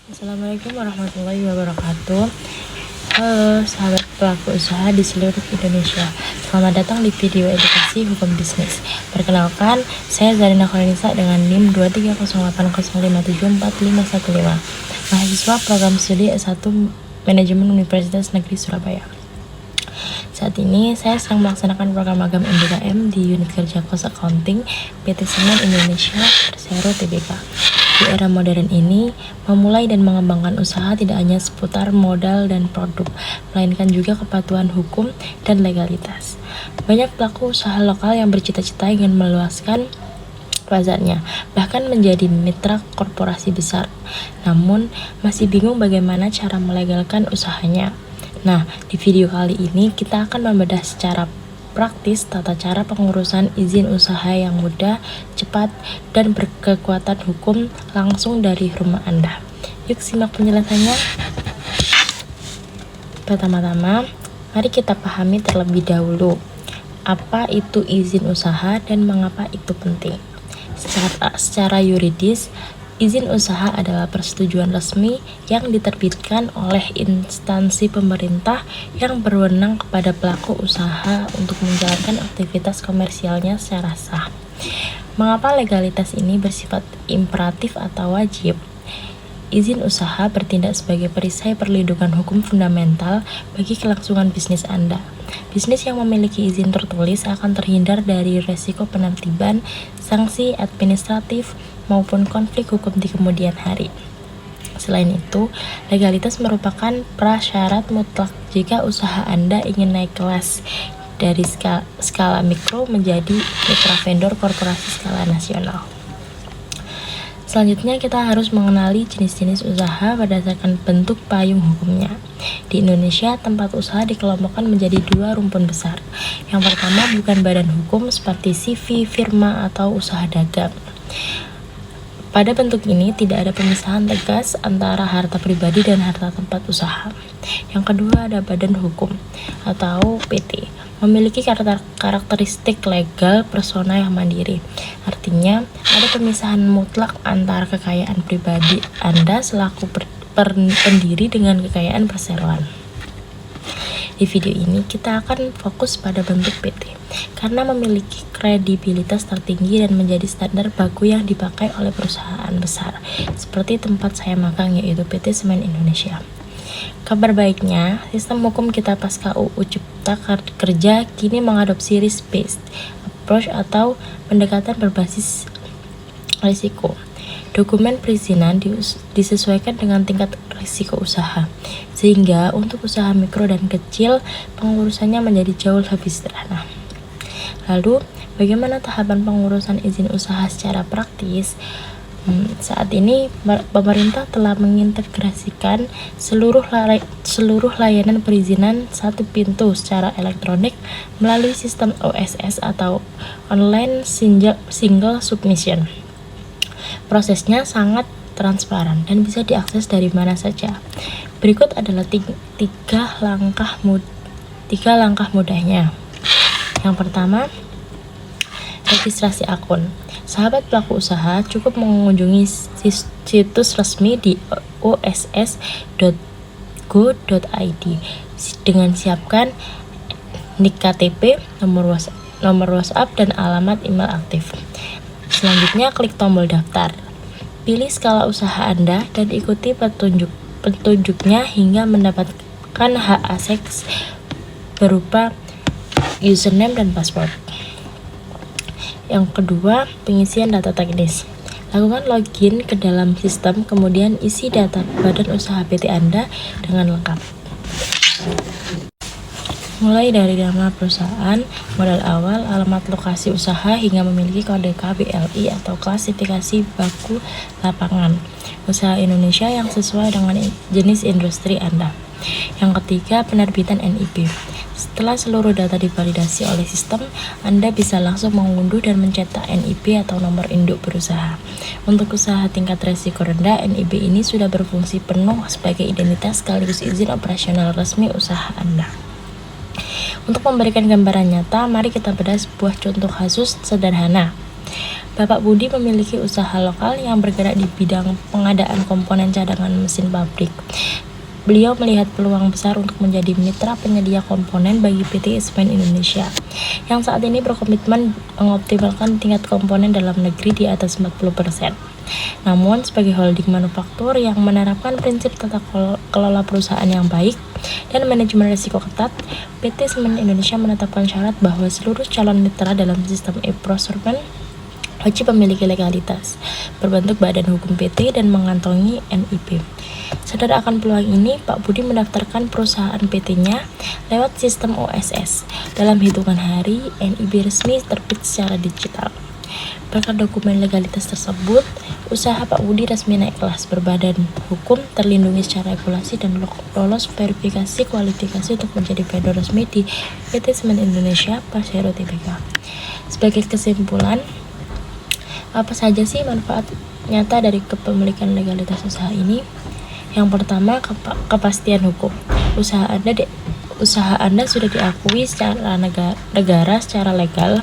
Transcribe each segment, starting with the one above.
Assalamualaikum warahmatullahi wabarakatuh. Halo sahabat pelaku usaha di seluruh Indonesia. Selamat datang di video edukasi hukum bisnis. Perkenalkan, saya Zarina Kholenisa dengan NIM 23080574515, mahasiswa program studi S1 Manajemen Universitas Negeri Surabaya. Saat ini saya sedang melaksanakan program magang MBKM di unit kerja Cost Accounting PT Semen Indonesia Persero Tbk. Di era modern ini, memulai dan mengembangkan usaha tidak hanya seputar modal dan produk, melainkan juga kepatuhan hukum dan legalitas. Banyak pelaku usaha lokal yang bercita-cita ingin meluaskan pasarnya, bahkan menjadi mitra korporasi besar, namun masih bingung bagaimana cara melegalkan usahanya. Nah, di video kali ini kita akan membedah secara praktis tata cara pengurusan izin usaha yang mudah, cepat, dan berkekuatan hukum langsung dari rumah Anda. Yuk simak penjelasannya. Pertama-tama, mari kita pahami terlebih dahulu apa itu izin usaha dan mengapa itu penting. Secara yuridis, izin usaha adalah persetujuan resmi yang diterbitkan oleh instansi pemerintah yang berwenang kepada pelaku usaha untuk menjalankan aktivitas komersialnya secara sah. Mengapa legalitas ini bersifat imperatif atau wajib? Izin usaha bertindak sebagai perisai perlindungan hukum fundamental bagi kelangsungan bisnis Anda. Bisnis yang memiliki izin tertulis akan terhindar dari resiko penertiban, sanksi administratif, maupun konflik hukum di kemudian hari. Selain itu, legalitas merupakan prasyarat mutlak jika usaha Anda ingin naik kelas dari skala mikro menjadi mitra vendor korporasi skala nasional. Selanjutnya kita harus mengenali jenis-jenis usaha berdasarkan bentuk payung hukumnya. Di Indonesia, tempat usaha dikelompokkan menjadi dua rumpun besar. Yang pertama bukan badan hukum seperti CV, firma, atau usaha dagang. Pada bentuk ini tidak ada pemisahan tegas antara harta pribadi dan harta tempat usaha. Yang kedua ada badan hukum atau PT, memiliki karakteristik legal persona yang mandiri. Artinya ada pemisahan mutlak antara kekayaan pribadi Anda selaku pendiri dengan kekayaan perseroan. Di video ini kita akan fokus pada bentuk PT karena memiliki kredibilitas tertinggi dan menjadi standar baku yang dipakai oleh perusahaan besar seperti tempat saya magang, yaitu PT Semen Indonesia. Kabar baiknya, sistem hukum kita pasca UU Cipta Kerja kini mengadopsi risk-based approach atau pendekatan berbasis risiko. Dokumen perizinan disesuaikan dengan tingkat risiko usaha, sehingga untuk usaha mikro dan kecil pengurusannya menjadi jauh lebih sederhana. Lalu, bagaimana tahapan pengurusan izin usaha secara praktis? Saat ini pemerintah telah mengintegrasikan seluruh layanan perizinan satu pintu secara elektronik melalui sistem OSS atau Online Single Submission. Prosesnya sangat transparan dan bisa diakses dari mana saja. Berikut adalah tiga langkah mudahnya. Yang pertama, registrasi akun. Sahabat pelaku usaha cukup mengunjungi situs resmi di oss.go.id dengan siapkan NIK KTP, nomor WhatsApp, dan alamat email aktif. Selanjutnya, klik tombol daftar. Pilih skala usaha Anda dan ikuti petunjuknya hingga mendapatkan hak akses berupa username dan password. Yang kedua, pengisian data teknis. Lakukan login ke dalam sistem, kemudian isi data badan usaha PT Anda dengan lengkap. Mulai dari nama perusahaan, modal awal, alamat lokasi usaha, hingga memiliki kode KBLI atau klasifikasi baku lapangan usaha Indonesia yang sesuai dengan jenis industri Anda. Yang ketiga, penerbitan NIP. Setelah seluruh data divalidasi oleh sistem, Anda bisa langsung mengunduh dan mencetak NIP atau nomor induk berusaha. Untuk usaha tingkat risiko rendah, NIP ini sudah berfungsi penuh sebagai identitas sekaligus izin operasional resmi usaha Anda. Untuk memberikan gambaran nyata, mari kita bedah sebuah contoh kasus sederhana. Bapak Budi memiliki usaha lokal yang bergerak di bidang pengadaan komponen cadangan mesin pabrik. Beliau melihat peluang besar untuk menjadi mitra penyedia komponen bagi PT Semen Indonesia, yang saat ini berkomitmen mengoptimalkan tingkat komponen dalam negeri di atas 40%. Namun, sebagai holding manufaktur yang menerapkan prinsip tata kelola perusahaan yang baik dan manajemen risiko ketat, PT Semen Indonesia menetapkan syarat bahwa seluruh calon mitra dalam sistem e-procurement wajib memiliki legalitas, berbentuk badan hukum PT dan mengantongi NIB. Sadar akan peluang ini, Pak Budi mendaftarkan perusahaan PT-nya lewat sistem OSS. Dalam hitungan hari, NIB resmi terbit secara digital. Berkat dokumen legalitas tersebut, usaha Pak Budi resmi naik kelas berbadan hukum, terlindungi secara regulasi, dan lolos verifikasi kualifikasi untuk menjadi vendor resmi di PT Semen Indonesia Persero Tbk. Sebagai kesimpulan, apa saja sih manfaat nyata dari kepemilikan legalitas usaha ini? Yang pertama, kepastian hukum. Usaha Anda sudah diakui secara negara secara legal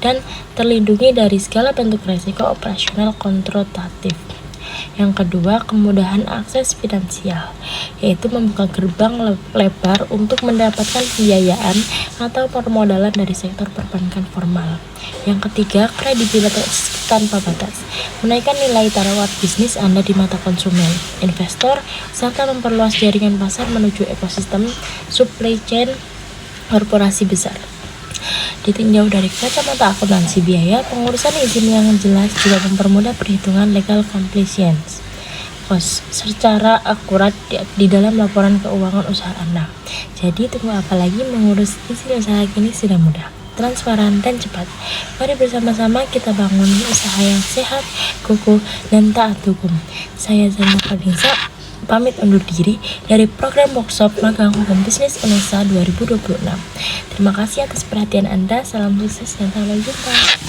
dan terlindungi dari segala bentuk risiko operasional kontrotatif. Yang kedua, kemudahan akses finansial, yaitu membuka gerbang lebar untuk mendapatkan pembiayaan atau permodalan dari sektor perbankan formal. Yang ketiga, kredibilitas tanpa batas, menaikkan nilai taruhan bisnis Anda di mata konsumen, investor, serta memperluas jaringan pasar menuju ekosistem supply chain korporasi besar. Ditinjau dari kacamata akuntansi biaya, pengurusan izin yang jelas juga mempermudah perhitungan legal compliance cost secara akurat di dalam laporan keuangan usaha Anda. Jadi tunggu apa lagi, mengurus izin usaha kini sudah mudah, transparan, dan cepat. Mari bersama-sama kita bangun usaha yang sehat, kokoh, dan taat hukum. Saya Zana Fadinsa, pamit undur diri dari program workshop magang hukum bisnis UNESA 2026. Terima kasih atas perhatian Anda, salam sukses dan sampai jumpa.